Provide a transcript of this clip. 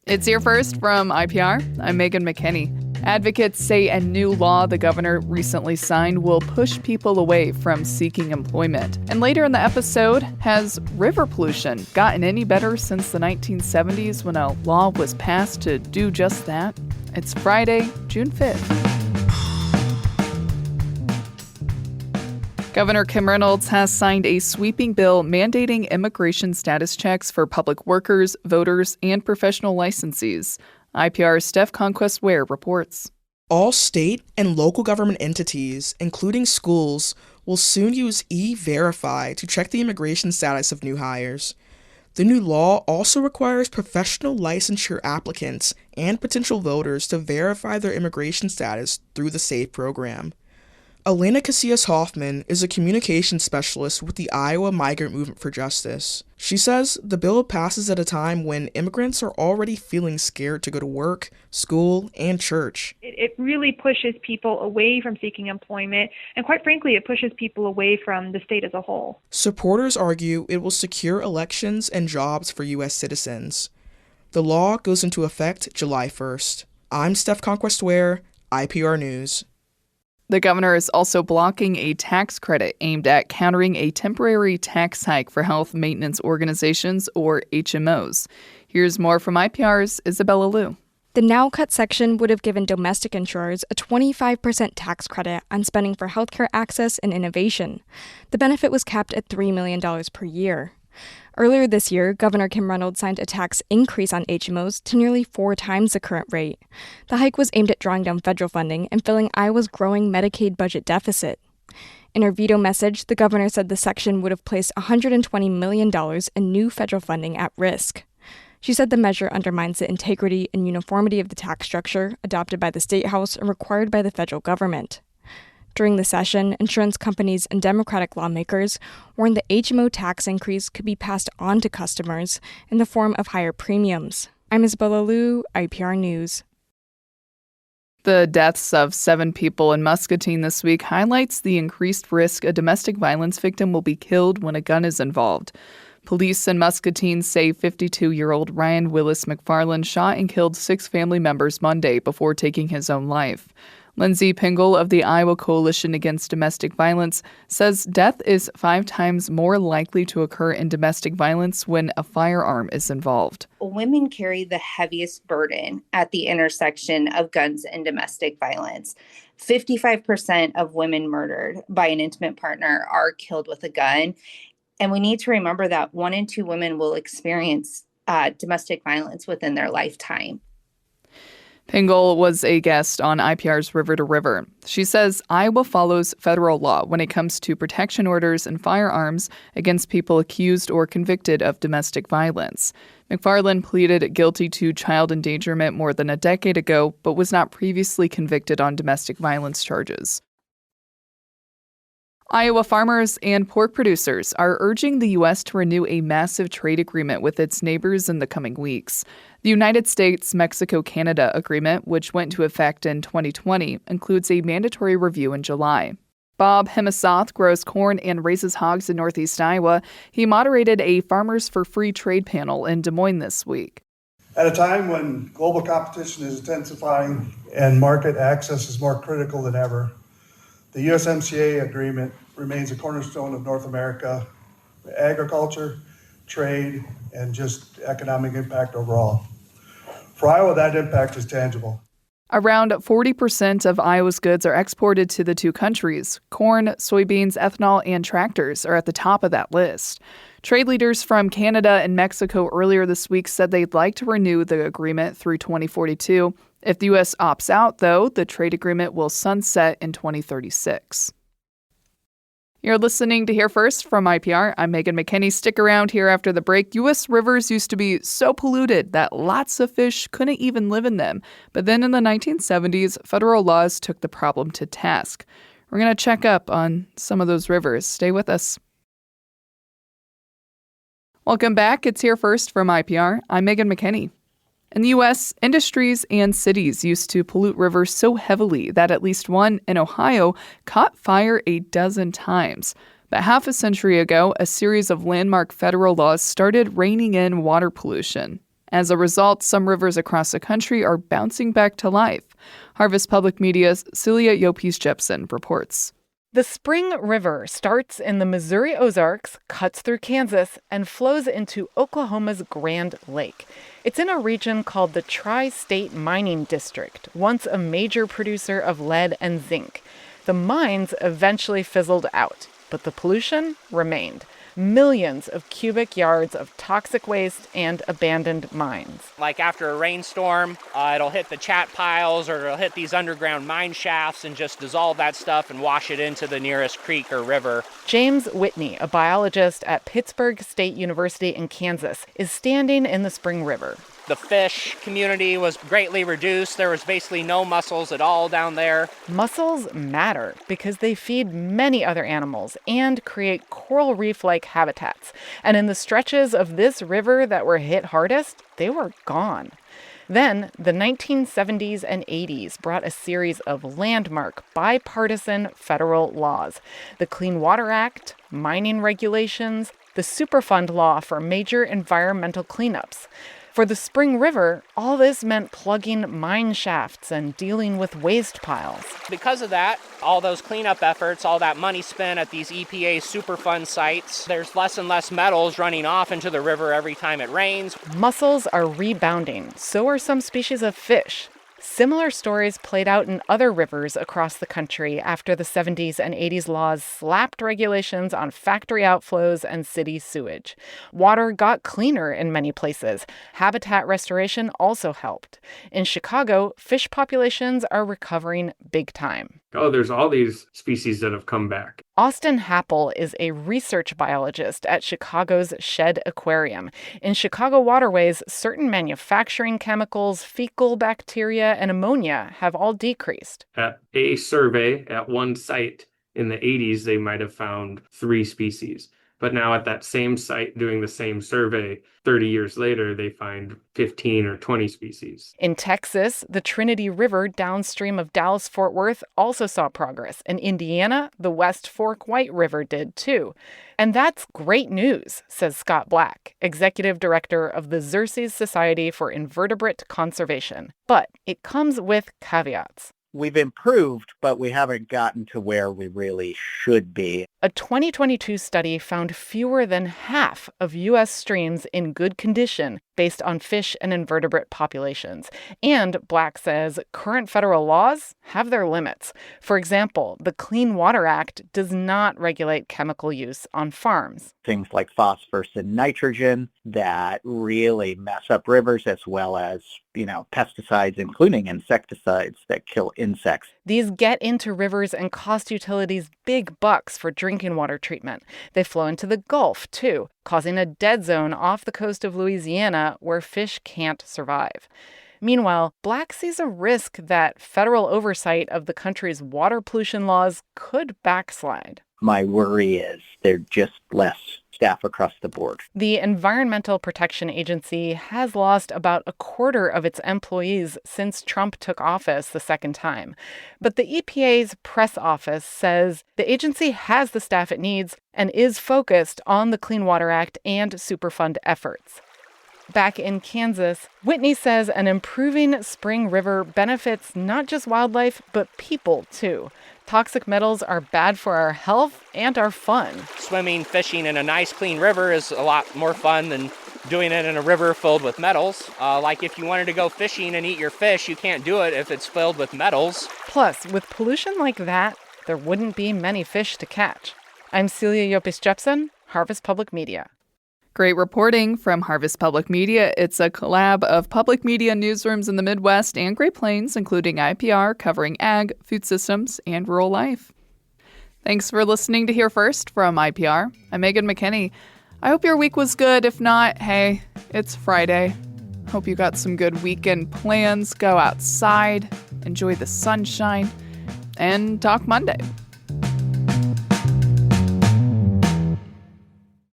It's Here First from IPR. I'm Megan McKinney. Advocates say a new law the governor recently signed will push people away from seeking employment. And later in the episode, has river pollution gotten any better since the 1970s when a law was passed to do just that? It's Friday, June 5th. Governor Kim Reynolds has signed a sweeping bill mandating immigration status checks for public workers, voters, and professional licensees. IPR's Steph Conquest-Ware reports. All state and local government entities, including schools, will soon use E-Verify to check the immigration status of new hires. The new law also requires professional licensure applicants and potential voters to verify their immigration status through the SAFE program. Elena Casillas-Hoffman is a communications specialist with the Iowa Migrant Movement for Justice. She says the bill passes at a time when immigrants are already feeling scared to go to work, school, and church. It really pushes people away from seeking employment, and quite frankly, it pushes people away from the state as a whole. Supporters argue it will secure elections and jobs for U.S. citizens. The law goes into effect July 1st. I'm Steph Conquest-Ware, IPR News. The governor is also blocking a tax credit aimed at countering a temporary tax hike for health maintenance organizations, or HMOs. Here's more from IPR's Isabella Liu. The Now Cut section would have given domestic insurers a 25% tax credit on spending for healthcare access and innovation. The benefit was capped at $3 million per year. Earlier this year, Governor Kim Reynolds signed a tax increase on HMOs to nearly 4 times the current rate. The hike was aimed at drawing down federal funding and filling Iowa's growing Medicaid budget deficit. In her veto message, the governor said the section would have placed $120 million in new federal funding at risk. She said the measure undermines the integrity and uniformity of the tax structure adopted by the State House and required by the federal government. During the session, insurance companies and Democratic lawmakers warned the HMO tax increase could be passed on to customers in the form of higher premiums. I'm Isabella Liu, IPR News. The deaths of 7 people in Muscatine this week highlights the increased risk a domestic violence victim will be killed when a gun is involved. Police in Muscatine say 52-year-old Ryan Willis McFarland shot and killed 6 family members Monday before taking his own life. Lindsay Pingle of the Iowa Coalition Against Domestic Violence says death is 5 times more likely to occur in domestic violence when a firearm is involved. Women carry the heaviest burden at the intersection of guns and domestic violence. 55% of women murdered by an intimate partner are killed with a gun. And we need to remember that 1 in 2 women will experience domestic violence within their lifetime. Pingle was a guest on IPR's River to River. She says Iowa follows federal law when it comes to protection orders and firearms against people accused or convicted of domestic violence. McFarland pleaded guilty to child endangerment more than a decade ago, but was not previously convicted on domestic violence charges. Iowa farmers and pork producers are urging the U.S. to renew a massive trade agreement with its neighbors in the coming weeks. The United States-Mexico-Canada agreement, which went into effect in 2020, includes a mandatory review in July. Bob Hemisoth grows corn and raises hogs in northeast Iowa. He moderated a Farmers for Free trade panel in Des Moines this week. At a time when global competition is intensifying and market access is more critical than ever, the USMCA agreement remains a cornerstone of North America, agriculture, trade, and just economic impact overall. For Iowa, that impact is tangible. Around 40% of Iowa's goods are exported to the 2 countries. Corn, soybeans, ethanol, and tractors are at the top of that list. Trade leaders from Canada and Mexico earlier this week said they'd like to renew the agreement through 2042. If the U.S. opts out, though, the trade agreement will sunset in 2036. You're listening to Here First from IPR. I'm Megan McKinney. Stick around here after the break. U.S. rivers used to be so polluted that lots of fish couldn't even live in them. But then in the 1970s, federal laws took the problem to task. We're going to check up on some of those rivers. Stay with us. Welcome back. It's Here First from IPR. I'm Megan McKinney. In the U.S., industries and cities used to pollute rivers so heavily that at least one in Ohio caught fire a dozen times. But half a century ago, a series of landmark federal laws started reining in water pollution. As a result, some rivers across the country are bouncing back to life. Harvest Public Media's Celia Yopis-Jepsen reports. The Spring River starts in the Missouri Ozarks, cuts through Kansas, and flows into Oklahoma's Grand Lake. It's in a region called the Tri-State Mining District, once a major producer of lead and zinc. The mines eventually fizzled out, but the pollution remained. Millions of cubic yards of toxic waste and abandoned mines. Like after a rainstorm, it'll hit the chat piles or it'll hit these underground mine shafts and just dissolve that stuff and wash it into the nearest creek or river. James Whitney, a biologist at Pittsburgh State University in Kansas, is standing in the Spring River. The fish community was greatly reduced. There was basically no mussels at all down there. Mussels matter because they feed many other animals and create coral reef-like habitats. And in the stretches of this river that were hit hardest, they were gone. Then, the 1970s and 80s brought a series of landmark bipartisan federal laws. The Clean Water Act, mining regulations, the Superfund law for major environmental cleanups. For the Spring River, all this meant plugging mine shafts and dealing with waste piles. Because of that, all those cleanup efforts, all that money spent at these EPA Superfund sites, there's less and less metals running off into the river every time it rains. Mussels are rebounding, so are some species of fish. Similar stories played out in other rivers across the country after the 70s and 80s laws slapped regulations on factory outflows and city sewage. Water got cleaner in many places. Habitat restoration also helped. In Chicago, fish populations are recovering big time. Oh, there's all these species that have come back. Austin Happel is a research biologist at Chicago's Shedd Aquarium. In Chicago waterways, certain manufacturing chemicals, fecal bacteria, and ammonia have all decreased. At a survey at one site in the 80s, they might have found 3 species. But now at that same site doing the same survey, 30 years later, they find 15 or 20 species. In Texas, the Trinity River downstream of Dallas-Fort Worth also saw progress. In Indiana, the West Fork White River did too. And that's great news, says Scott Black, executive director of the Xerces Society for Invertebrate Conservation. But it comes with caveats. We've improved, but we haven't gotten to where we really should be. A 2022 study found fewer than half of U.S. streams in good condition based on fish and invertebrate populations. And Black says current federal laws have their limits. For example, the Clean Water Act does not regulate chemical use on farms. Things like phosphorus and nitrogen that really mess up rivers, as well as, pesticides, including insecticides that kill insects. These get into rivers and cost utilities big bucks for drinking water treatment. They flow into the Gulf, too, causing a dead zone off the coast of Louisiana where fish can't survive. Meanwhile, Black sees a risk that federal oversight of the country's water pollution laws could backslide. My worry is there's just less staff across the board. The Environmental Protection Agency has lost about a quarter of its employees since Trump took office the second time. But the EPA's press office says the agency has the staff it needs and is focused on the Clean Water Act and Superfund efforts. Back in Kansas, Whitney says an improving Spring River benefits not just wildlife, but people, too. Toxic metals are bad for our health and our fun. Swimming, fishing in a nice, clean river is a lot more fun than doing it in a river filled with metals. Like if you wanted to go fishing and eat your fish, you can't do it if it's filled with metals. Plus, with pollution like that, there wouldn't be many fish to catch. I'm Celia Yopis-Jepsen, Harvest Public Media. Great reporting from Harvest Public Media. It's a collab of public media newsrooms in the Midwest and Great Plains, including IPR, covering ag, food systems, and rural life. Thanks for listening to Hear First from IPR. I'm Megan McKinney. I hope your week was good. If not, hey, it's Friday. Hope you got some good weekend plans. Go outside, enjoy the sunshine, and talk Monday.